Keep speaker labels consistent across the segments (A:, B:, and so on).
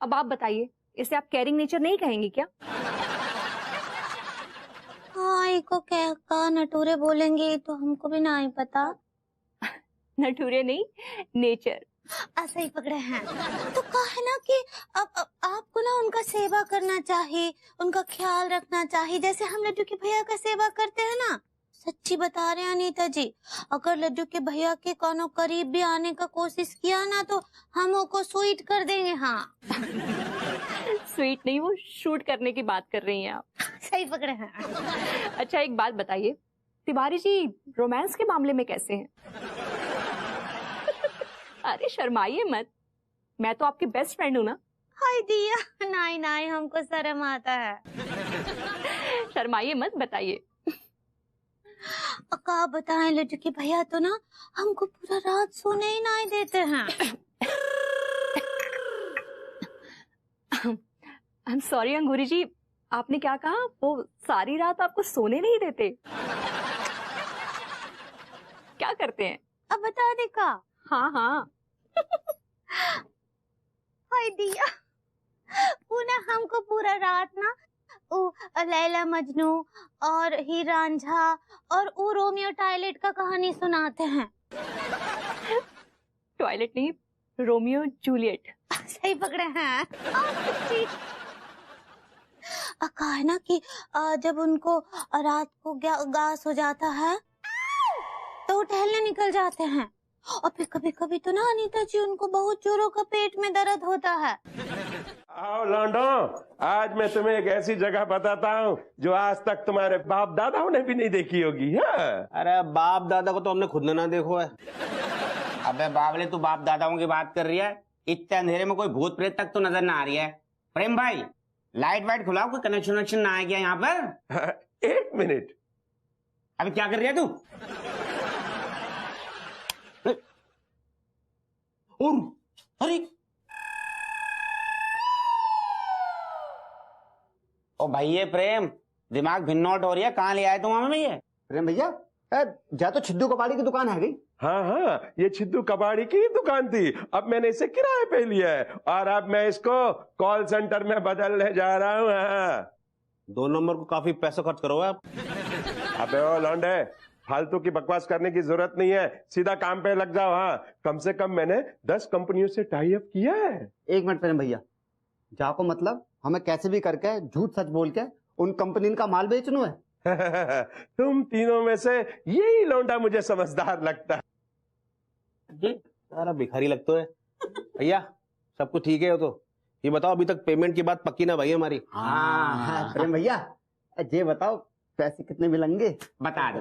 A: अब आप बताइए, इसे आप केयरिंग नेचर नहीं कहेंगी क्या?
B: हाँ, इको का नटूरे बोलेंगे तो हमको भी ना ही पता।
A: नटूरे नहीं, नेचर।
B: ऐसा ही पकड़े हैं। तो कहा है ना कि अब आपको ना उनका सेवा करना चाहिए, उनका ख्याल रखना चाहिए, जैसे हम लड्डू के भैया का सेवा करते हैं ना। सच्ची बता रहे हैं अनीता जी, अगर लड्डू के भैया के कोनो करीब भी आने का कोशिश किया ना तो हम को स्वीट कर देंगे। हाँ
A: स्वीट नहीं, वो शूट करने की बात कर रही हैं आप।
B: सही पकड़े हैं।
A: अच्छा एक बात बताइए, तिवारी जी रोमांस के मामले में कैसे हैं? अरे शर्माइए मत, मैं तो आपकी बेस्ट फ्रेंड हूँ ना।
B: हाय दिया, नहीं नहीं हमको शर्म आता है।
A: शर्माइए मत, बताइए।
B: का बताएं, लड्डू के भैया तो ना हमको पूरा रात सोने ही नहीं देते हैं।
A: आई एम सॉरी अंगूरी जी, आपने क्या कहा? वो सारी रात आपको सोने नहीं देते? क्या करते हैं?
B: अब बता दे का।
A: हाँ हाँ।
B: हाय दिया, पुनः हमको पूरा रात ना लैला मजनू और हीर रांझा और रोमियो टॉयलेट का कहानी सुनाते हैं।
A: टॉयलेट नहीं, रोमियो जूलियट।
B: सही पकड़े हैं। कहा है ना कि जब उनको रात को गास हो जाता है तो वो टहलने निकल जाते हैं, और फिर कभी कभी तो ना अनीता जी उनको बहुत जोरों का पेट में दर्द होता है।
C: आओ लौंडो, आज मैं तुम्हें एक ऐसी जगह बताता हूँ जो आज तक तुम्हारे बाप दादाओं ने भी नहीं देखी होगी। हाँ?
D: अरे बाप दादा को तो हमने खुद ना देखो है।
E: अबे बावले, तू बाप दादाओं की बात कर रही है? इतने अंधेरे में कोई भूत प्रेत तक तो नजर ना आ रही है। प्रेम भाई, लाइट वाइट खुलाओ, कोई कनेक्शन वनेक्शन ना आ गया यहाँ पर।
C: एक मिनट।
E: अभी क्या कर रही है तू? अरे ओ भाई, ये प्रेम दिमाग भिन्नौट हो रही है। कहाँ ले आए तुम हमें भैया?
D: प्रेम भैया, जा तो छिद्दू कबाड़ी की दुकान है गई।
C: हाँ हाँ, ये छिद्दू कबाड़ी की दुकान थी, अब मैंने इसे किराए पे लिया है और अब मैं इसको कॉल सेंटर में बदलने जा रहा हूँ। हाँ।
D: 2 नंबर को काफी पैसा खर्च करो आप।
C: अबे ओ लौंडे, फालतू की बकवास करने की जरूरत नहीं है, सीधा काम पे लग जाओ। हाँ, कम से कम मैंने 10 कंपनियों से टाई अप किया है।
D: 1 मिनट प्रेम भैया, जाको मतलब हमें कैसे भी करके झूठ सच बोल के उन कंपनी का माल बेचना है।
C: तुम तीनों में से यही लौंडा मुझे समझदार लगता है।
D: सारा भिखारी लगता है। भैया सब कुछ ठीक है हो तो ये बताओ, अभी तक पेमेंट की बात पक्की ना भाई हमारी?
E: हाँ
D: प्रेम भैया, ये बताओ पैसे कितने मिलेंगे?
E: बता दो।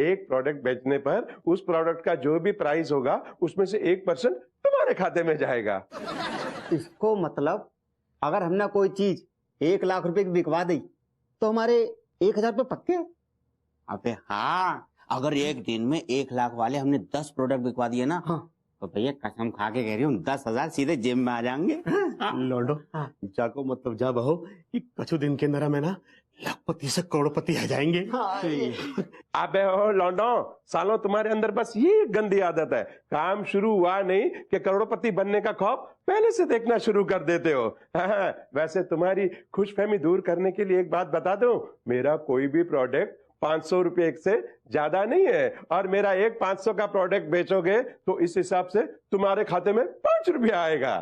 C: एक प्रोडक्ट बेचने पर उस प्रोडक्ट का जो भी प्राइस होगा उसमें से 1% तुम्हारे खाते में जाएगा।
D: इसको मतलब अगर हमने कोई चीज 1 लाख रुपए की बिकवा दी तो हमारे 1000 रुपए पक्के?
E: अबे हाँ, अगर एक दिन में 1 लाख वाले हमने 10 प्रोडक्ट बिकवा दिए ना,
D: हाँ।
E: तो भैया कसम खा के कह रही हूँ 10,000 सीधे जेब में आ जाएंगे।
D: लौंडो, जाको मतलब जा बहो कि कछु दिन के अंदर में ना लाखपति से करोड़पति आ जाएंगे।
C: अबे ओ लौंडो, सालों तुम्हारे अंदर बस ये गंदी आदत है, काम शुरू हुआ नहीं कि करोड़पति बनने का खौफ पहले से देखना शुरू कर देते हो। हाँ, वैसे तुम्हारी खुशफहमी दूर करने के लिए एक बात बता दूं, मेरा कोई भी प्रोडक्ट 500 रुपए से ज्यादा नहीं है, और मेरा एक 500 का प्रोडक्ट बेचोगे तो इस हिसाब से तुम्हारे खाते में 5 रुपया आएगा।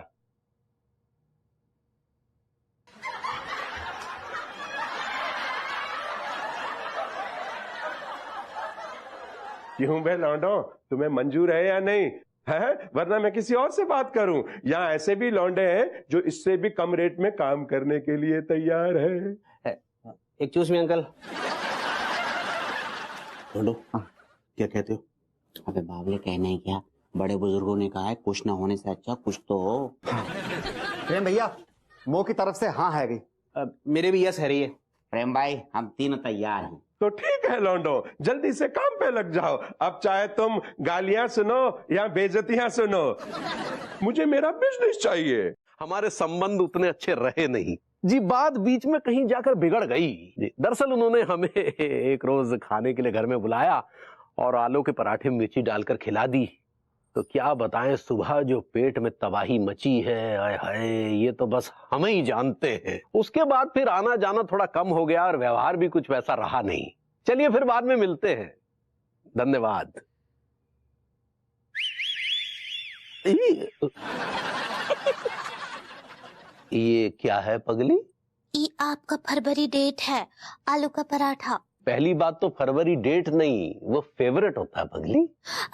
C: क्यों बे लौंडो, तुम्हें मंजूर है या नहीं है? वरना मैं किसी और से बात करूं। यहाँ ऐसे भी लौंडे हैं जो इससे भी कम रेट में काम करने के लिए तैयार है।
D: एक चूस में अंकल। लौंडो, क्या कहते हो?
E: अबे बावले, कहने क्या, बड़े बुजुर्गों ने कहा है कुछ ना होने से अच्छा कुछ तो हो।
D: प्रेम भैया, मो की तरफ से हाँ है गई। मेरे भी यस है रही है।
E: प्रेम भाई, हम तीनों तैयार हैं।
C: तो ठीक है लौंडो, जल्दी से काम पे लग जाओ। अब चाहे तुम गालियां सुनो या बेइज्जतियां सुनो, मुझे मेरा बिजनेस चाहिए।
F: हमारे संबंध उतने अच्छे रहे नहीं जी, बात बीच में कहीं जाकर बिगड़ गई जी। दरअसल उन्होंने हमें एक रोज खाने के लिए घर में बुलाया और आलू के पराठे में मिर्ची डालकर खिला दी। तो क्या बताएं, सुबह जो पेट में तबाही मची है, आय हाय, ये तो बस हम ही जानते हैं। उसके बाद फिर आना जाना थोड़ा कम हो गया और व्यवहार भी कुछ वैसा रहा नहीं। चलिए फिर बाद में मिलते हैं, धन्यवाद। ये क्या है पगली?
B: ये आपका फरवरी डेट है, आलू का पराठा।
F: पहली बात तो फरवरी डेट नहीं, वो फेवरेट होता है पगली।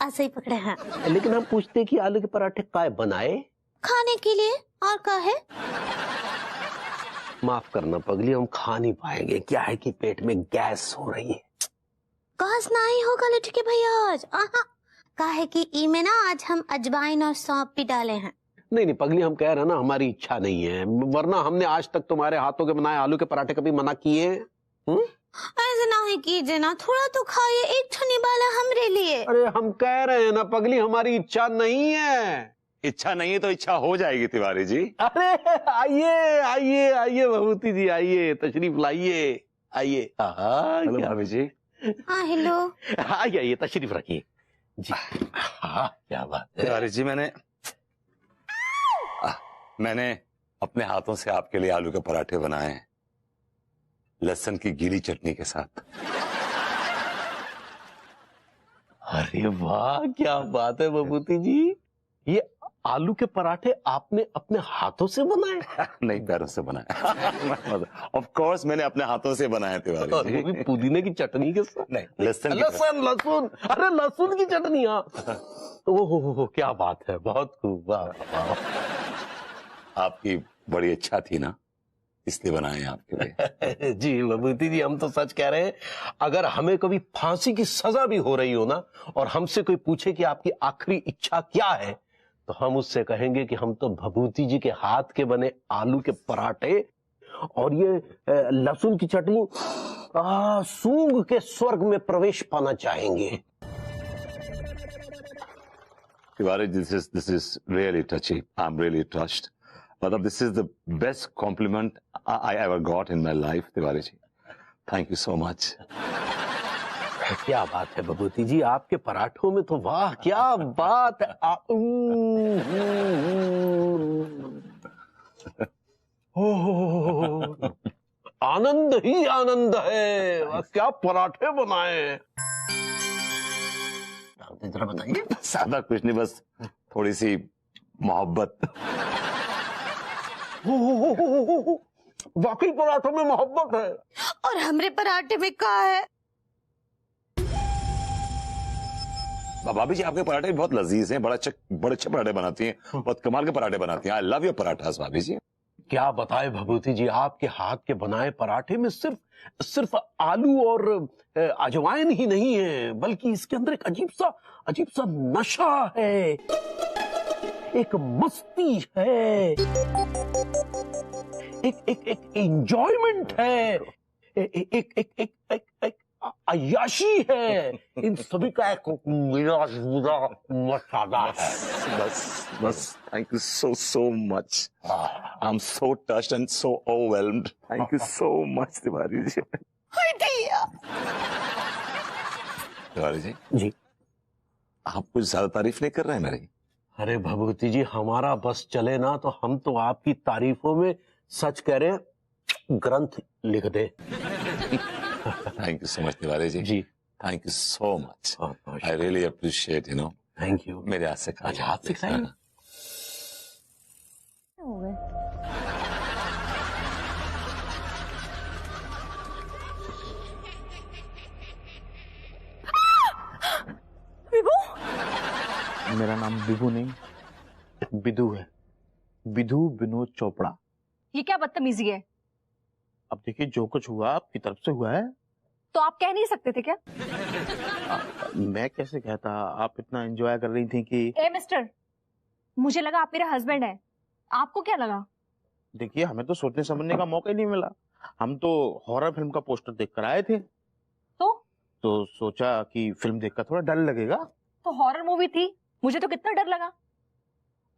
B: ऐसे ही पकड़े हैं।
F: लेकिन हम पूछते कि आलू के पराठे काय बनाए?
B: खाने के लिए, और का है?
F: माफ करना पगली, हम खा नहीं पाएंगे। क्या है कि पेट में गैस हो रही है।
B: गैस नहीं होगा लट्टू के भैया आज। का है कि ई में ना आज हम अजवाइन और सौंफ भी डाले हैं।
F: नहीं नहीं पगली, हम कह रहे हैं ना, हमारी इच्छा नहीं है, वरना हमने आज तक तुम्हारे हाथों के बनाए आलू के पराठे कभी मना किए?
B: ऐसे नहीं कीजिए ना, थोड़ा तो खाइए, एक ठनी वाला हमरे लिए।
F: अरे हम कह रहे हैं ना पगली, हमारी इच्छा नहीं है।
G: इच्छा नहीं है तो इच्छा हो जाएगी तिवारी जी।
F: अरे आइए आइए आइए भभूति जी, आइए, तशरीफ लाइए, आइए।
G: हेलो भाभी जी।
B: हाँ हेलो।
F: आइए आइए, तशरीफ रखिए जी। हाँ क्या बात है
G: तिवारी जी, मैंने अपने हाथों से आपके लिए आलू के पराठे बनाए हैं, लहसुन की गीली चटनी के साथ।
F: अरे वाह, क्या बात है भभूति जी, ये आलू के पराठे आपने अपने हाथों से बनाए?
G: नहीं, पैरों से बनाए। ऑफ कोर्स मैंने अपने हाथों से बनाए तिवारी
F: और
G: जी।
F: वो भी पुदीने की चटनी के साथ?
G: नहीं, लहसुन
F: लहसुन, अरे लहसुन की चटनी। हाँ, ओहो क्या बात है, बहुत खूब। वाह,
G: आपकी बड़ी इच्छा थी ना, इसलिए बनाए हैं आपके लिए।
F: जी भभूति जी, हम तो सच कह रहे हैं, अगर हमें कभी फांसी की सजा भी हो रही हो ना, और हमसे कोई पूछे कि आपकी आखिरी इच्छा क्या है, तो हम उससे कहेंगे कि हम तो भभूति जी के हाथ के बने आलू के पराठे और ये लहसुन की चटनी सूंघ के स्वर्ग में प्रवेश पाना चाहेंगे।
G: Tiwari, this is really touchy. I'm really touched. मतलब this is the best compliment I ever got in my life, Tiwari ji. Thank you so much.
F: क्या बात है भभूति जी, आपके पराठों में तो वाह क्या बात है। आनंद ही आनंद है, क्या पराठे बनाए। जरा बताइए।
G: ज्यादा कुछ नहीं, बस थोड़ी सी मोहब्बत।
F: वाकई पराठों में मोहब्बत है।
B: और हमरे पराठे में का है?
G: भाभी जी, आपके पराठे बहुत लजीज हैं, बड़े अच्छे पराठे बनाती हैं, बहुत कमाल के पराठे बनाती हैं। आई लव योर पराठास भाभी जी।
F: क्या बताए भभूति जी, आपके हाथ के बनाए पराठे में सिर्फ आलू और अजवाइन ही नहीं है, बल्कि इसके अंदर एक अजीब सा नशा है, एक मस्ती है, एक एंजॉयमेंट है, एक अय्याशी है। इन सभी का एक मिला-जुला मसाला है।
G: बस thank you so much. I'm so touched and so overwhelmed. Thank you so much Tiwari ji. Tiwari ji, आप कुछ ज्यादा तारीफ नहीं कर रहे हैं मेरी?
F: अरे भभूति जी, हमारा बस चले ना तो हम तो आपकी तारीफों में सच कह रहे हैं ग्रंथ लिख दे।
G: Thank you so much Tiwari ji.
F: जी
G: thank you so much. I really appreciate, you know.
F: Thank you.
G: मेरे हाथ से खाइए।
F: अच्छा, हाथ से खाइए।
H: मेरा नाम विभू नहीं, विधु है। विधु विनोद चोपड़ा।
A: ये क्या बदतमीजी है?
H: अब देखिए, जो कुछ हुआ आपकी तरफ से हुआ है।
A: तो आप कह नहीं सकते थे क्या?
H: मैं कैसे कहता, आप इतना एंजॉय कर रही थी कि।
A: ए मिस्टर, मुझे लगा आप मेरे हस्बैंड हैं। आपको क्या लगा?
H: देखिए, हमें तो सोचने समझने का मौका ही नहीं मिला। हम तो हॉरर फिल्म का पोस्टर देखकर आए थे, तो सोचा कि फिल्म देखकर थोड़ा डर लगेगा।
A: तो हॉरर मूवी थी, मुझे तो कितना डर लगा।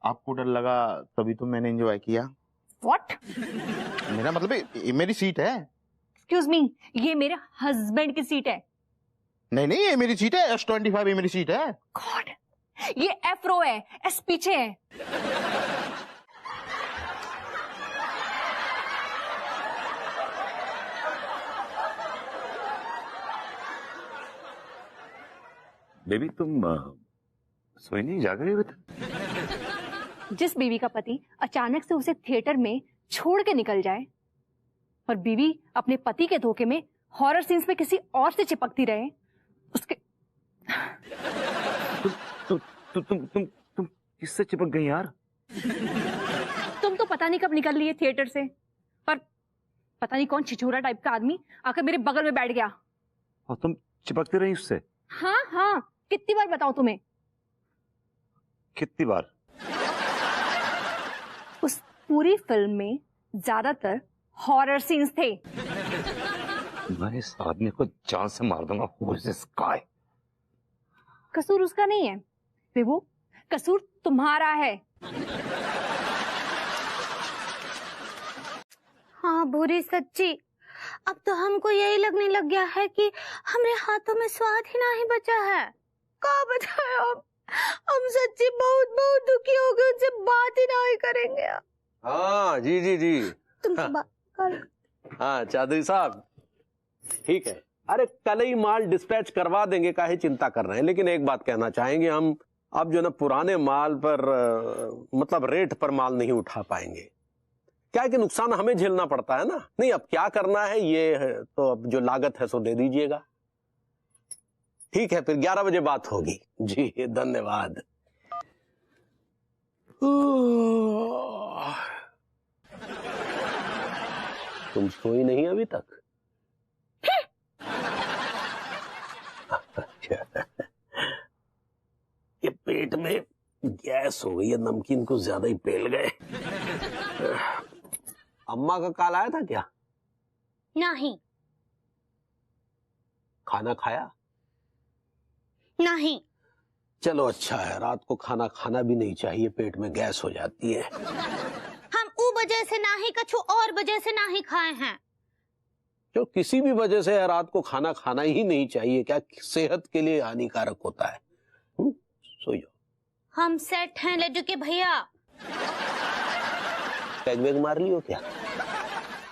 H: आपको डर लगा तभी तो मैंने एंजॉय किया।
A: व्हाट?
H: मेरा मतलब ये मेरी सीट है।
A: एक्सक्यूज मी, ये मेरे हस्बैंड की सीट है।
H: नहीं, ये मेरी सीट है। S25 ये मेरी सीट है।
A: गॉड, ये एफ रो है, एस पीछे है।
G: बेबी तुम सोई नहीं, जाग रही हो अभी तक?
A: जिस बीवी का पति अचानक से उसे थिएटर में छोड़ के निकल जाए और बीवी अपने पति के धोखे में हॉरर सीन्स में किसी और से चिपकती रहे, उसके
G: तुम किससे चिपक गई यार?
A: तुम तो पता नहीं कब निकल लिए थिएटर से, पर पता नहीं कौन छिछोरा टाइप का आदमी आकर मेरे बगल में बैठ गया।
G: और तुम चिपकती रही उससे?
A: हाँ हाँ, कितनी बार बताऊं तुम्हें?
G: कितनी बार?
A: उस पूरी फिल्म में ज्यादातर हॉरर सीन्स थे।
G: मैं इस आदमी को जान से मार दूंगा। Who is this guy?
A: कसूर उसका नहीं है विभू, कसूर तुम्हारा है।
B: हाँ भूरी सच्ची, अब तो हमको यही लगने लग गया है कि हमारे हाथों में स्वाद ही नहीं बचा है। क्या बताए हम सच्ची बहुत बहुत दुखी हो गए, उनसे बात ही नहीं करेंगे।
F: हाँ जी जी जी।
B: तुमसे बात कर।
F: हाँ चौधरी साहब, ठीक है। अरे कल ही माल डिस्पैच करवा देंगे, काहे चिंता कर रहे हैं। लेकिन एक बात कहना चाहेंगे, हम अब जो ना पुराने माल पर मतलब रेट पर माल नहीं उठा पाएंगे। क्या है कि नुकसान हमें झेलना पड़ता है ना। नहीं, अब क्या करना है ये तो अब जो लागत है सो दे दीजिएगा। ठीक है, फिर 11 बजे बात होगी। जी धन्यवाद। तुम सोई नहीं अभी तक? ये पेट में गैस हो गई है, नमकीन कुछ ज्यादा ही पेल गए। अम्मा का कॉल आया था क्या?
B: नहीं।
F: खाना खाया?
B: नहीं।
F: चलो अच्छा है, रात को खाना खाना भी नहीं चाहिए, पेट में गैस हो जाती है।
B: हम ऊ वजह से नहीं, कछु और वजह से नहीं खाए हैं।
F: जो किसी भी वजह से रात को खाना खाना ही नहीं चाहिए, क्या सेहत के लिए हानिकारक होता है। सो जाओ।
B: हम सेट हैं लड्डू के भैया।
F: पैग वैग मार लियो क्या?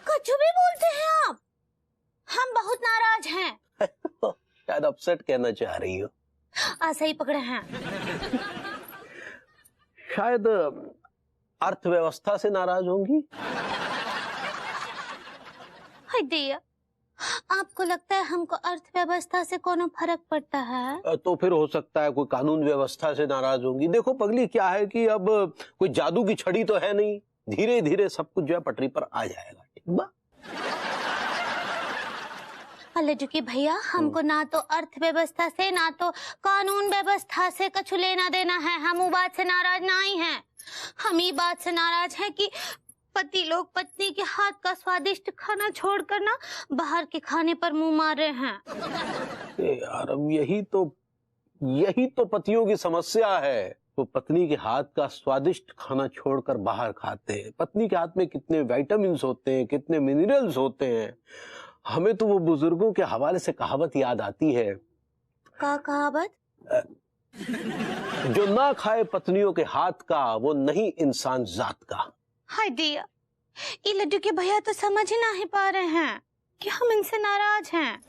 B: कुछ भी बोलते हैं आप, हम बहुत नाराज हैं।
F: शायद अपसेट कहना चाह रही हो।
B: ऐसा ही पकड़े हैं।
F: शायद अर्थव्यवस्था से नाराज होंगी।
B: हाय दिया, आपको लगता है हमको अर्थव्यवस्था से कोनो फर्क पड़ता है?
F: तो फिर हो सकता है कोई कानून व्यवस्था से नाराज होंगी। देखो पगली, क्या है कि अब कोई जादू की छड़ी तो है नहीं, धीरे धीरे सब कुछ जो है पटरी पर आ जाएगा। ठीक बा?
B: लड्डू के भैया, हमको ना तो अर्थव्यवस्था से ना तो कानून व्यवस्था से कुछ लेना देना है। हम वो बात से नाराज नहीं हैं। हम ये बात से नाराज हैं कि पति लोग पत्नी के हाथ का स्वादिष्ट खाना छोड़कर ना बाहर के खाने पर मुंह मार रहे हैं।
F: यार अब यही तो पतियों की समस्या है। वो पत्नी के हाथ का स्वादिष्ट खाना छोड़कर बाहर खाते हैं। पत्नी के हाथ में कितने विटामिन्स होते हैं, कितने मिनरल्स होते हैं। हमें तो वो बुजुर्गों के हवाले से कहावत याद आती है।
B: क्या कहावत?
F: जो ना खाए पत्नियों के हाथ का, वो नहीं इंसान जात का।
B: हाय दिया, ये लड्डू के भैया तो समझ ही नहीं पा रहे हैं कि हम इनसे नाराज हैं।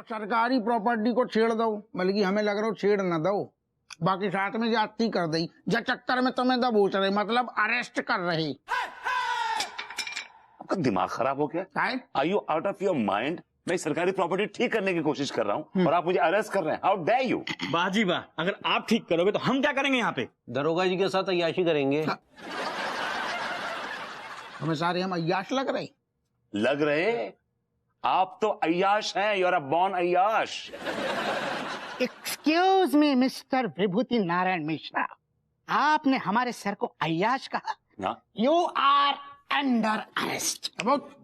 I: सरकारी प्रॉपर्टी को छेड़ दो, बल्कि हमें लग रहा हो छेड़ न दो, बाकी साथ में ज्यादती कर दी। जा चक्कर में तुम्हें दबोच रहे, मतलब अरेस्ट कर रही।
G: आपका दिमाग खराब हो गया? Are you out of your mind? मैं सरकारी प्रॉपर्टी ठीक करने की कोशिश कर रहा हूँ और आप मुझे अरेस्ट कर रहे हैं। How dare you?
H: वाह जी वाह, अगर आप ठीक करोगे तो हम क्या करेंगे यहाँ पे?
F: दरोगा जी के साथ अय्याशी करेंगे।
I: हमें सारे हम अय्याश लग रहे?
G: लग रहे? आप तो अय्याश हैं। यू आर अ बॉर्न अय्याश।
I: Excuse me mister Vibhuti Narayan Mishra, आपने हमारे सर को अय्याश कहा? You are under arrest.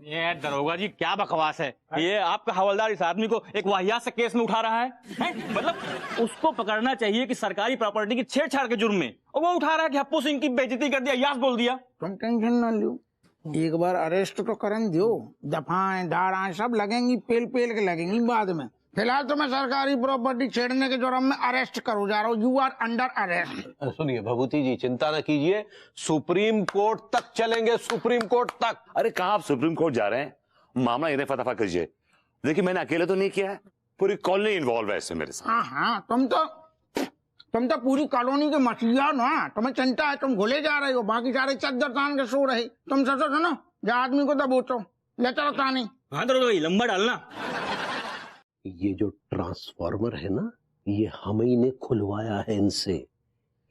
H: ये दरोगा जी क्या बकवास है ये? आपका हवलदार इस आदमी को एक वाहियात से केस में उठा रहा है? मतलब उसको पकड़ना चाहिए कि सरकारी प्रॉपर्टी की छेड़छाड़ के जुर्म में, और वो उठा रहा है कि हप्पू सिंह की बेइज्जती कर दिया, अय्याश बोल दिया।
I: तुम टेंशन न लो, एक बार अरेस्ट तो करन दो, दफाएं धाराएं सब लगेंगी, पेल पेल के लगेंगी बाद में। फिलहाल तो मैं सरकारी प्रॉपर्टी छेड़ने के जुर्म में अरेस्ट करू जा रहा हूँ। You are under arrest.
F: सुनिए भभूति जी, चिंता न कीजिए, सुप्रीम कोर्ट तक चलेंगे, सुप्रीम कोर्ट तक।
G: अरे कहाँ आप सुप्रीम कोर्ट जा रहे हैं? मामला इन्हें फटाफट कीजिए। देखिए मैंने अकेले तो नहीं किया है, पूरी कॉलोनी इन्वॉल्व है इसमें मेरे साथ।
I: हाँ हाँ, तुम तो पूरी कॉलोनी के मछलियां ना, तुम्हें चिंता है, तुम घुले जा रहे हो, बाकी सारे चद्दर तान के सो रहे। तुम सोचो सुनो, जो आदमी को दबोचो, ले चलो तानी।
H: हाँ तो भाई लंबा डालना।
F: ये जो ट्रांसफार्मर है ना, ये हम ही ने खुलवाया है इनसे,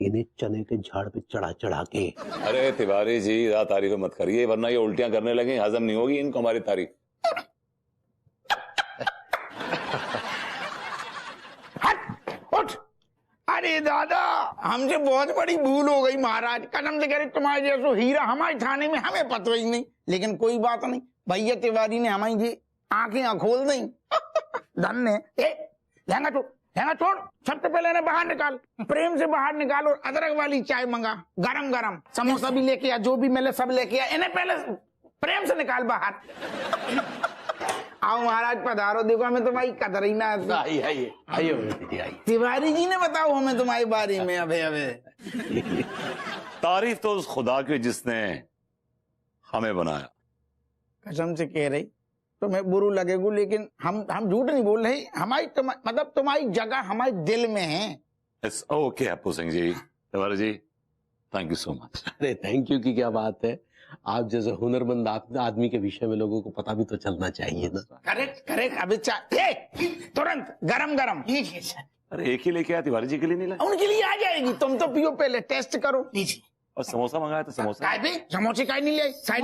F: इन्हें चने के झाड़ पे चढ़ा चढ़ा के।
G: अरे तिवारी जी ज्यादा तारीफ मत करिए, वरना ये उल्टियां करने लगे, हजम नहीं होगी इनको हमारी तारीफ।
I: उठ। अरे दादा, हमसे बहुत बड़ी भूल हो गई महाराज, कसम से कह रहे तुम्हारे जैसो हीरा हमारे थाने में हमें पता ही नहीं। लेकिन कोई बात नहीं, भैया तिवारी ने हमारी ये आंखें खोल दी। धन्य। लहंगा छोड़, सबसे पहले इन्हें बाहर निकाल, प्रेम से बाहर निकाल, और अदरक वाली चाय मंगा, गरम गरम, समोसा भी लेके आ, जो भी मिले सब लेके आ, इन्हें पहले प्रेम से निकाल बाहर। आओ महाराज पधारो, देखो हमें तुम्हारी कदर ही ना।
F: आइए
I: तिवारी जी ने बताओ हमें तुम्हारे बारे में। अबे
G: तारीफ तो उस खुदा की जिसने हमें बनाया।
I: कसम से कह रही तुम्हें बुरू लगेगा, लेकिन हम झूठ नहीं बोल रहे। हमारी मतलब तुम्हारी जगह हमारे दिल में है।
G: It's okay Appu Singh ji, Tiwari ji, thank you so much.
F: अरे थैंक यू की क्या बात है, आप जैसे हुनरमंद आदमी के विषय में लोगों को पता भी तो चलना चाहिए ना।
I: करेक्ट। अभी चाय तुरंत गरम गरम।
G: अरे एक ही लेके आया, तिवारी जी के लिए नहीं लाया?
I: उनके लिए आ जाएगी, तुम तो पियो, पहले टेस्ट करो। लीजिए।
G: और समोसा मंगाया तो समोसा
I: समोसे का नहीं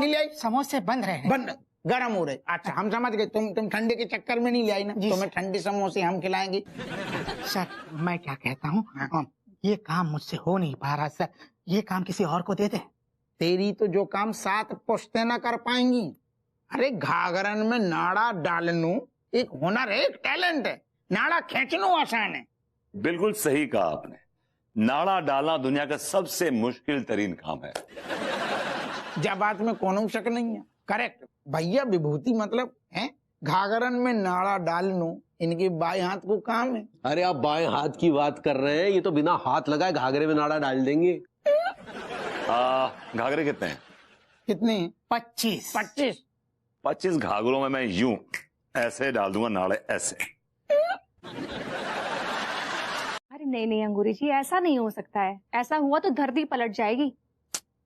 I: ले आई, समोसे बंद रहे, बंद गरम हो रहे। अच्छा हम समझ गए, तुम ठंडे के चक्कर में नहीं ले आई ना, तुम्हें ठंडे समोसे हम खिलाएंगे।
J: सर मैं क्या कहता हूँ, ये काम मुझसे हो नहीं पा रहा सर, ये काम किसी और को दे दे।
I: तेरी तो जो काम 7 पुश्तें ना कर पाएंगी। अरे घाघरन में नाड़ा डालनू एक हुनर है, एक टैलेंट है, नाड़ा खींचना आसान है।
G: बिल्कुल सही कहा आपने, नाड़ा डालना दुनिया का सबसे मुश्किल तरीन काम है।
I: जब बात में कोनो शक नहीं है। करेक्ट भैया, विभूति मतलब है घाघरन में नाड़ा डालनू इनके बाएं हाथ को काम है।
F: अरे आप बाएं हाथ की बात कर रहे हैं, ये तो बिना हाथ लगाए घाघरे में नाड़ा डाल देंगे।
G: घाघरे कितने हैं?
I: कितने?
G: 25 घाघरों में मैं यूं ऐसे डाल दूंगा नाड़े, ऐसे।
A: अरे नहीं अंगूरी जी, ऐसा नहीं हो सकता है, ऐसा हुआ तो धरती पलट जाएगी।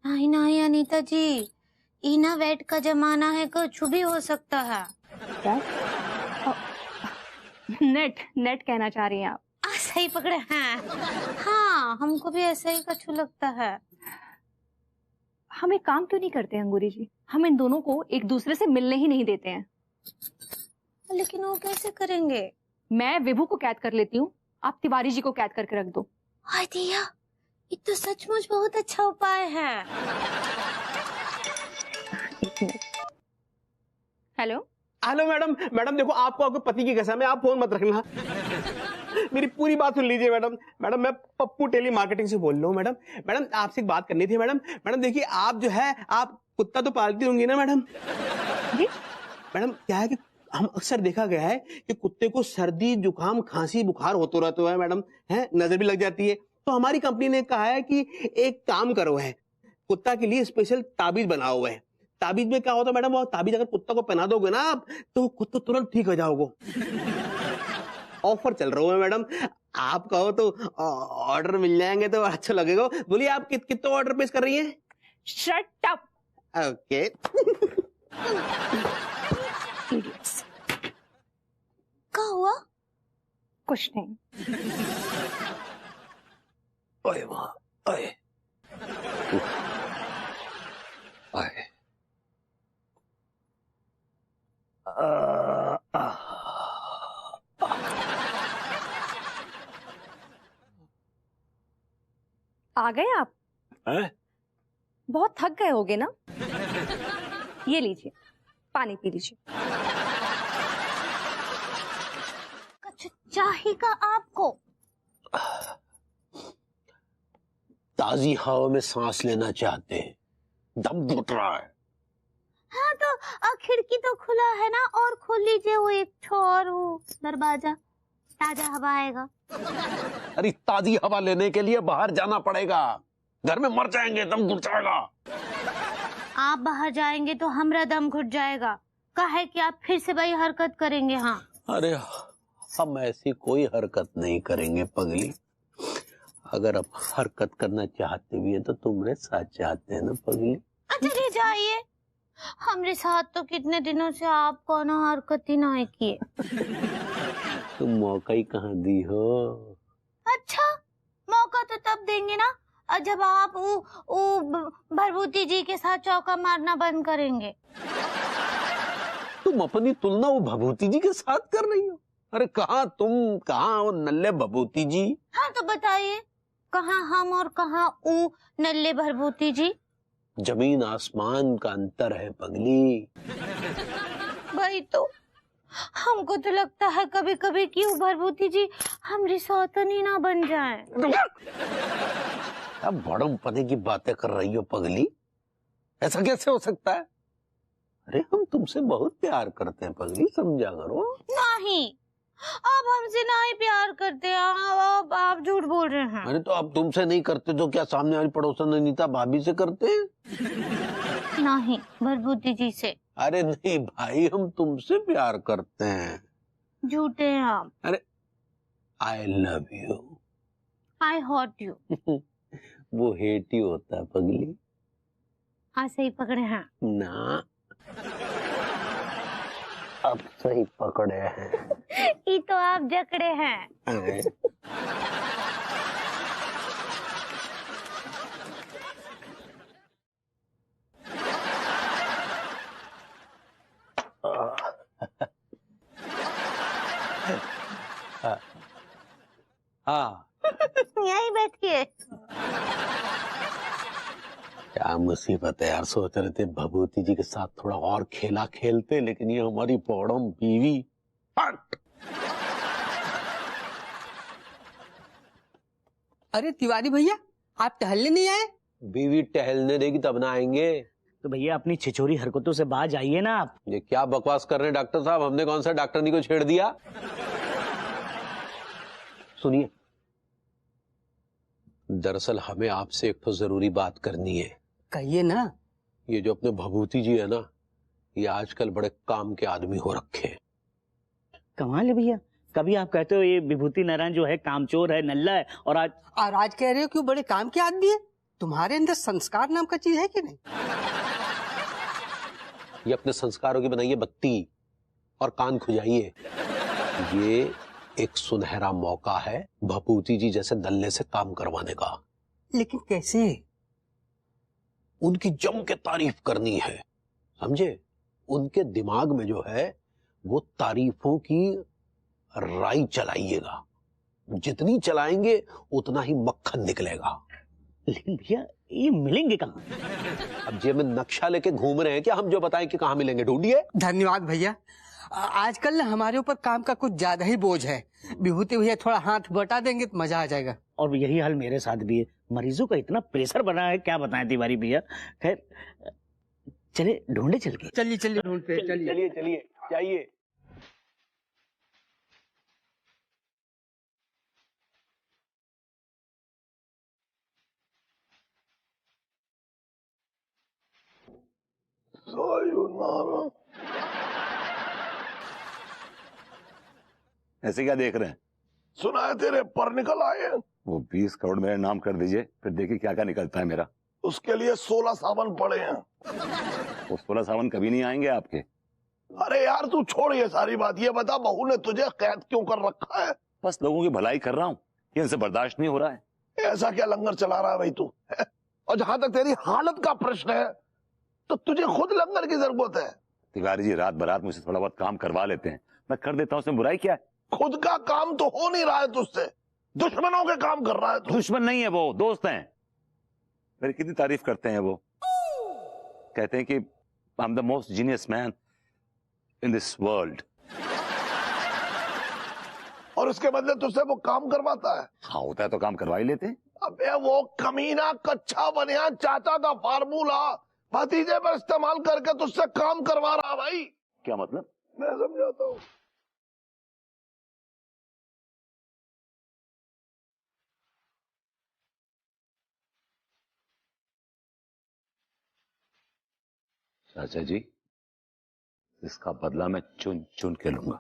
B: नहीं अनीता जी, इना वेट का जमाना है, कुछ भी हो सकता है।
A: नेट कहना चाह रही हैं आप?
B: सही पकड़े हैं। हाँ हमको भी ऐसा ही कुछ लगता है।
A: हम एक काम क्यों नहीं करते अंगूरी जी, हम इन दोनों को एक दूसरे से मिलने ही नहीं देते हैं।
B: लेकिन वो कैसे करेंगे?
A: मैं विभू को कैद कर लेती हूँ, आप तिवारी जी को कैद करके रख दो।
B: हाय दिया, ये तो सचमुच बहुत अच्छा उपाय है।
A: हेलो
K: मैडम देखो, आपको आपके पति की कसम है, आप फोन मत रखना। मेरी पूरी बात सुन लीजिए मैडम, मैं पप्पू टेली मार्केटिंग से बोल रहा हूँ। मैडम आपसे एक बात करनी थी। मैडम देखिए, आप जो है, आप कुत्ता तो पालती होंगी ना मैडम?
A: जी
K: मैडम, क्या है कि हम अक्सर देखा गया है कि कुत्ते को सर्दी जुकाम खांसी बुखार होता रहता है मैडम, है नजर भी लग जाती है। तो हमारी कंपनी ने कहा है कि एक काम करो, है कुत्ता के लिए स्पेशल ताबीज बना हुआ है। ताबीज में क्या होता है मैडम, वो ताबीज अगर कुत्ता को पहना दोगे ना आप, तो कुत्ता तुरंत ठीक हो जाओगे। ऑफर चल रहा है मैडम, आप कहो तो ऑर्डर मिल जाएंगे तो अच्छा लगेगा। बोलिए आप कितना ऑर्डर प्लेस कर रही हैं?
A: Shut up.
K: ओके।
B: क्या हुआ?
A: कुछ नहीं।
F: ओए वाह, ओए ओए,
A: आ गए आप? बहुत थक गए होगे ना? ये लीजिए, पानी पी लीजिए।
B: चाहिएगा आपको?
F: ताजी हवा में सांस लेना चाहते हैं, दम घुट रहा है।
B: हाँ तो खिड़की खिड़की तो खुला है ना, और खोल लीजिए वो एक ठो और वो दरवाजा, ताजा हवा आएगा।
F: अरे ताजी हवा लेने के लिए बाहर जाना पड़ेगा, घर में मर जाएंगे, दम घुट जाएगा।
B: आप बाहर जाएंगे तो हमरा दम घुट जाएगा, काहे कि आप फिर से वही हरकत करेंगे। हाँ
F: अरे हम ऐसी कोई हरकत नहीं करेंगे पगली। अगर आप हरकत करना चाहते भी है तो तुम्हारे साथ चाहते हैं ना पगली।
B: चलिए जाइए, हमरे साथ तो कितने दिनों से आप कौन हरकत ही ना किए।
F: तुम मौका ही कहाँ दी हो।
B: अच्छा, मौका तो तब देंगे ना जब आप भरभूति जी के साथ चौका मारना बंद करेंगे।
F: तुम अपनी तुलना वो भभूति जी के साथ कर रही हो। अरे कहाँ तुम, कहाँ वो नल्ले भभूति जी।
B: हाँ तो बताइए, कहाँ हम और कहाँ वो नल्ले भरभूति जी।
F: जमीन आसमान का अंतर है पगली।
B: भाई तो हमको तो लगता है कभी कभी कि वो भरभूति जी हमारी सौतन ही ना बन जाए।
F: अब बड़म पने की बातें कर रही हो पगली, ऐसा कैसे हो सकता है। अरे हम तुमसे बहुत प्यार करते हैं पगली, समझा करो।
B: नहीं, आप हमसे ना ही प्यार करते हैं, आप झूठ बोल रहे हैं।
F: अरे तो अब तुमसे नहीं करते तो क्या सामने वाली पड़ोसन अनीता भाभी से करते हैं?
B: नहीं, भरभूति जी से।
F: अरे नहीं भाई, हम तुमसे प्यार करते हैं।
B: झूठे हैं आप।
F: अरे I love you.
B: I hot you.
F: वो हेट यू होता है पगली।
B: हाँ सही पकड़े हैं
F: ना, अब सही पकड़े हैं।
B: ये तो आप जकड़े हैं।
F: हाँ
B: यही बैठिए।
F: क्या मुसीबत है यार, सोच रहे थे भभूति जी के साथ थोड़ा और खेला खेलते, लेकिन ये हमारी पौड़म बीवी हट।
L: अरे तिवारी भैया, आप टहलने नहीं आए?
F: बीवी टहलने देगी तब ना आएंगे।
H: तो भैया अपनी छिछोरी हरकतों से बाज आइए ना आप।
F: ये क्या बकवास कर रहे हैं डॉक्टर साहब, हमने कौन सा डॉक्टरनी को छेड़ दिया। सुनिए, दरअसल हमें आपसे एक तो जरूरी बात करनी है।
L: कहिए ना।
F: ये जो अपने भभूति जी है ना, ये आजकल बड़े काम के आदमी हो रखे हैं।
H: कमाल है भैया, कभी आप कहते हो ये विभूति नारायण जो है कामचोर है, नल्ला है, और आज
L: कह रहे हो कि बड़े काम के आदमी है। तुम्हारे अंदर संस्कार नाम का चीज है कि नहीं?
F: ये अपने संस्कारों की बनाइए बत्ती और कान खुजाइए। ये एक सुनहरा मौका है भभूति जी जैसे दल्ले से काम करवाने का।
L: लेकिन कैसे?
F: उनकी जम के तारीफ करनी है, समझे। उनके दिमाग में जो है वो तारीफों की राई चलाइएगा। जितनी चलाएंगे उतना ही मक्खन निकलेगा।
H: लेकिन भैया ये मिलेंगे कहाँ?
F: अब जेब में नक्शा लेके घूम रहे हैं क्या हम, जो बताएं कि कहाँ मिलेंगे, ढूंढिए।
L: धन्यवाद भैया। आजकल ना हमारे ऊपर काम का कुछ ज्यादा ही बोझ है। विभूति भैया थोड़ा हाथ बटा देंगे तो मजा आ जाएगा।
H: और यही हाल मेरे साथ भी है, मरीजों का इतना प्रेशर बना है, क्या बताएं तिवारी भैया। खैर चले ढूंढे चल के।
L: चलिए चलिए ढूंढते हैं, चलिए
F: चलिए चलिए जाइए।
G: ऐसे क्या देख रहे हैं?
C: सुना है तेरे पर निकल आए हैं।
G: वो 20 करोड़ मेरा नाम कर दीजिए, फिर देखिए क्या क्या निकलता है मेरा।
C: उसके लिए 16 सावन पड़े हैं।
G: वो 16 सावन कभी नहीं आएंगे आपके।
C: अरे यार तू छोड़ ये सारी बात, ये बता बहू ने तुझे कैद क्यों कर रखा है?
G: बस लोगों की भलाई कर रहा हूँ, ये इनसे बर्दाश्त नहीं हो रहा है।
C: ऐसा क्या लंगर चला रहा है भाई तू? और जहां तक तेरी हालत का प्रश्न है तो तुझे खुद लंगर की जरूरत है।
G: तिवारी जी रात बरात मुझसे थोड़ा बहुत काम करवा लेते हैं, मैं कर देता हूँ, उसमें बुराई क्या है?
C: खुद का काम तो हो नहीं रहा है तुझसे, दुश्मनों के काम कर रहा है तू।
G: दुश्मन नहीं है वो, दोस्त हैं। मेरी कितनी तारीफ करते हैं वो, कहते हैं कि I am the most genius man in this world.
C: और उसके बदले तुझसे वो काम करवाता है?
G: हाँ होता है तो काम करवा ही लेते हैं।
C: अबे वो कमीना कच्चा बनिया चाचा का फार्मूला भतीजे पर इस्तेमाल करके तुझसे काम करवा रहा भाई।
G: क्या मतलब?
C: मैं समझाता हूँ।
G: चाचा जी, इसका बदला मैं चुन चुन के लूंगा।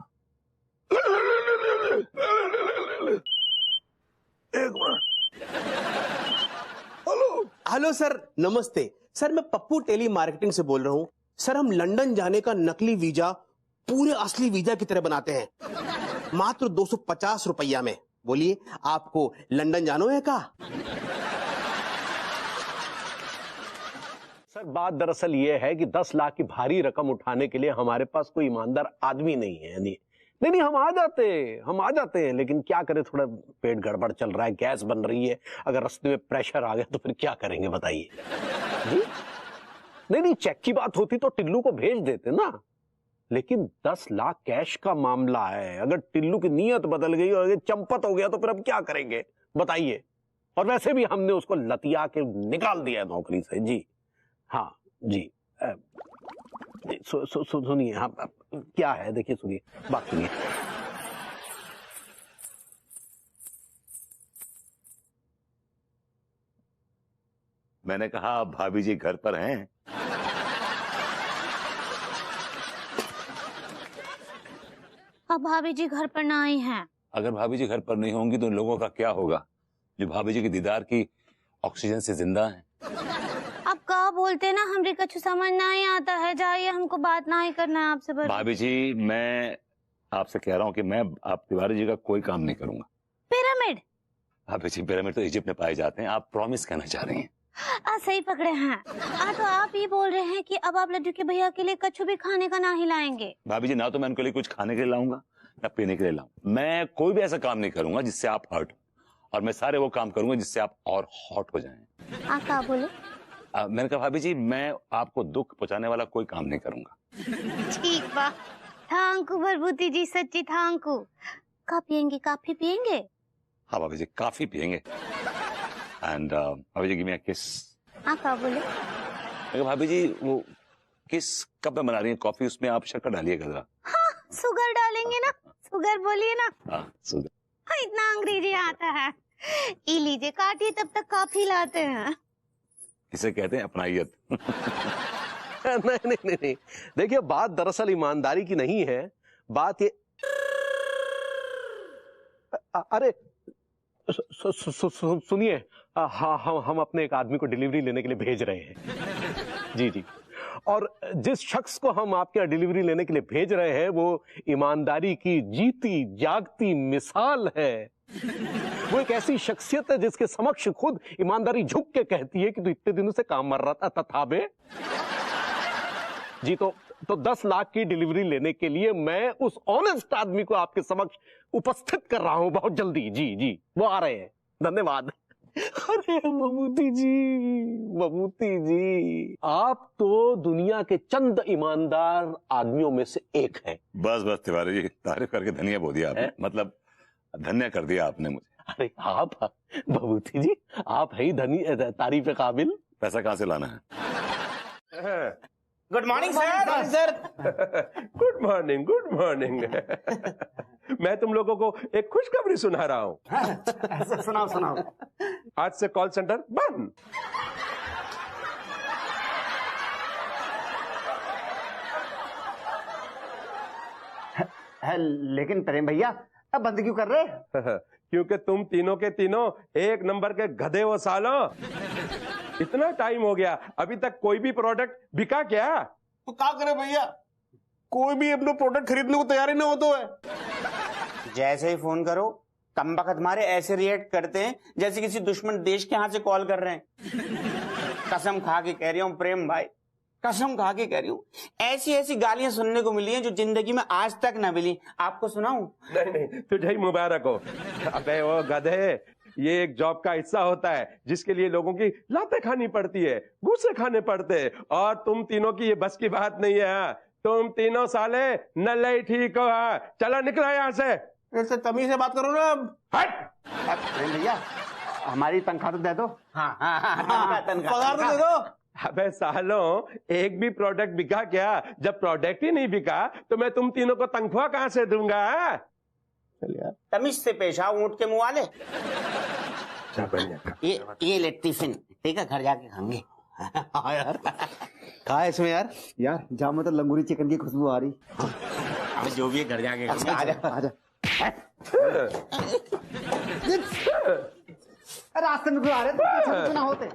C: एक मिनट।
K: हेलो सर, नमस्ते सर। मैं पप्पू टेली मार्केटिंग से बोल रहा हूँ। सर, हम लंदन जाने का नकली वीजा पूरे असली वीजा की तरह बनाते हैं, मात्र 250 रुपया में। बोलिए, आपको लंदन जानो है का?
F: सर, बात दरअसल ये है कि 10 लाख की भारी रकम उठाने के लिए हमारे पास कोई ईमानदार आदमी नहीं है। नहीं, हम आ जाते हैं, लेकिन क्या करें, थोड़ा पेट गड़बड़ चल रहा है, गैस बन रही है। अगर रास्ते में प्रेशर आ गया तो फिर क्या करेंगे बताइए जी? नहीं, चेक की बात होती तो टिल्लू को भेज देते ना, लेकिन 10 लाख कैश का मामला है। अगर टिल्लू की नीयत बदल गई और चंपत हो गया तो फिर अब क्या करेंगे बताइए? और वैसे भी हमने उसको लतिया के निकाल दिया नौकरी से जी। हाँ जी, सुनिए। हाँ, क्या है देखिए, सुनिए, बात सुनिए।
G: मैंने कहा भाभी जी घर पर हैं?
B: अब भाभी जी घर पर ना आई हैं।
G: अगर भाभी जी घर पर नहीं होंगी तो लोगों का क्या होगा जो भाभी जी के दीदार की ऑक्सीजन से जिंदा हैं?
B: अब का बोलते ना, हमरे कुछ समझ ना ही आता है। जाइए, हमको बात ना ही करना है आपसे।
G: भाभी जी, मैं आपसे कह रहा हूँ कि मैं आप तिवारी जी का कोई काम नहीं करूंगा।
B: पिरामिड?
G: भाभी जी, पिरामिड तो इजिप्ट में पाए जाते हैं। आप प्रॉमिस कहना चाह रही हैं?
B: सही पकड़े हैं। तो आप ये बोल रहे हैं कि अब आप लड्डू के भैया के लिए कछु भी खाने का ना ही लाएंगे?
G: भाभी जी, ना तो मैं उनके लिए कुछ खाने के लिए लाऊंगा ना पीने के लिए लाऊंगा। मैं कोई भी ऐसा काम नहीं करूंगा जिससे आप हर्ट, और मैं सारे वो काम करूंगा जिससे आप और हॉट हो जाएं।
B: आप क्या बोले?
G: मैंने कहा भाभी जी, मैं आपको दुख पहुंचाने वाला कोई काम नहीं करूंगा।
B: ठीक बा। थैंक यू भरभूति जी, सच्ची थैंक यू। का पियेंगे? काफी पियेंगे?
G: हाँ भाभी जी, काफी पियेंगे। एंड भाभी जी, गिव मी अ किस।
B: आप क्या बोले?
G: भाभी जी, वो किस कप में बना रही है कॉफी, उसमें आप शक्कर डालिएगा जरा।
B: हाँ, शुगर डालेंगे ना। शुगर बोलिए ना।
G: हाँ, शुगर।
B: हाँ, इतना अंग्रेजी आता है। ई लीजिए, काटिए, तब तक कॉफी लाते हैं।
G: इसे कहते हैं अपनाइयत।
F: नहीं, देखिए, बात दरअसल ईमानदारी की नहीं है। बात ये, अरे सुनिए, हाँ, हम अपने एक आदमी को डिलीवरी लेने के लिए भेज रहे हैं। जी। और जिस शख्स को हम आपके यहाँ डिलीवरी लेने के लिए भेज रहे हैं वो ईमानदारी की जीती जागती मिसाल है। वो एक ऐसी शख्सियत है जिसके समक्ष खुद ईमानदारी झुक के कहती है कि तू इतने दिनों से काम मर रहा था तथाबे जी। तो 10 लाख की डिलीवरी लेने के लिए मैं उस ऑनेस्ट आदमी को आपके समक्ष उपस्थित कर रहा हूं बहुत जल्दी। जी, वो आ रहे हैं। धन्यवाद। अरे बबूती जी, आप तो दुनिया के चंद ईमानदार आदमियों में से एक हैं।
G: बस तिवारी जी, तारीफ करके धन्य बोल दिया आपने। मतलब धन्य कर दिया आपने मुझे।
F: अरे आप बबूती जी, आप है ही धनी तारीफ के काबिल।
G: पैसा कहाँ से लाना है?
E: Good morning sir.
C: Good morning. मैं तुम लोगों को एक खुशखबरी सुना रहा हूँ।
D: सुनाओ।
C: आज से कॉल सेंटर बंद।
D: है, लेकिन प्रेम भैया अब बंद क्यों कर रहे?
C: क्योंकि तुम तीनों के तीनों एक नंबर के गधे हो सालो। इतना टाइम हो गया, अभी तक कोई भी प्रोडक्ट बिका क्या?
K: तो क्या करे भैया, कोई भी अपना प्रोडक्ट खरीदने को तैयार ही ना हो तो है।
E: जैसे ही फोन करो, कम वक्त हमारे ऐसे रिएक्ट करते हैं जैसे किसी दुश्मन देश के हाथ से कॉल कर रहे हैं। कसम खा के कह रही हूँ प्रेम भाई, कसम खा के कह रही हूँ, ऐसी गालियां सुनने को मिली हैं जो जिंदगी में आज तक ना मिली। आपको सुनाऊं?
C: नहीं, तुझे ही मुबारक हो। अबे वो गधे, ये एक जॉब का हिस्सा होता है जिसके लिए लोगों की लातें खानी पड़ती है, गुस्से खाने पड़ते हैं, और तुम तीनों की ये बस की बात नहीं है। तुम तीनों साले नल्ले ही ठीक हो। चलो निकलो यहाँ से।
K: ऐसे तमीज से बात करो ना।
C: हट।
D: प्रेम भैया, हमारी तनख्वाह तो दे दो।
E: हाँ, तनख्वाह
K: पगार तो दे दो।
C: अबे सालों, एक भी प्रोडक्ट बिका क्या? जब प्रोडक्ट ही नहीं बिका तो मैं तुम तीनों को तनख्वाह कहां से दूंगा? चल यार,
E: तमीज से पेश आओ, ऊँट के मुंह वाले। ये ले टिफिन, ठीक है, घर जाके खाएंगे।
K: हाँ यार, कहा है इसमें यार?
D: यार जहाँ मतलब लंगूरी चिकन की खुशबू आ रही।
E: अब जो भी है घर जाके खाएंगे।
D: आजा। रास्ते में आ रहे तो ना होते।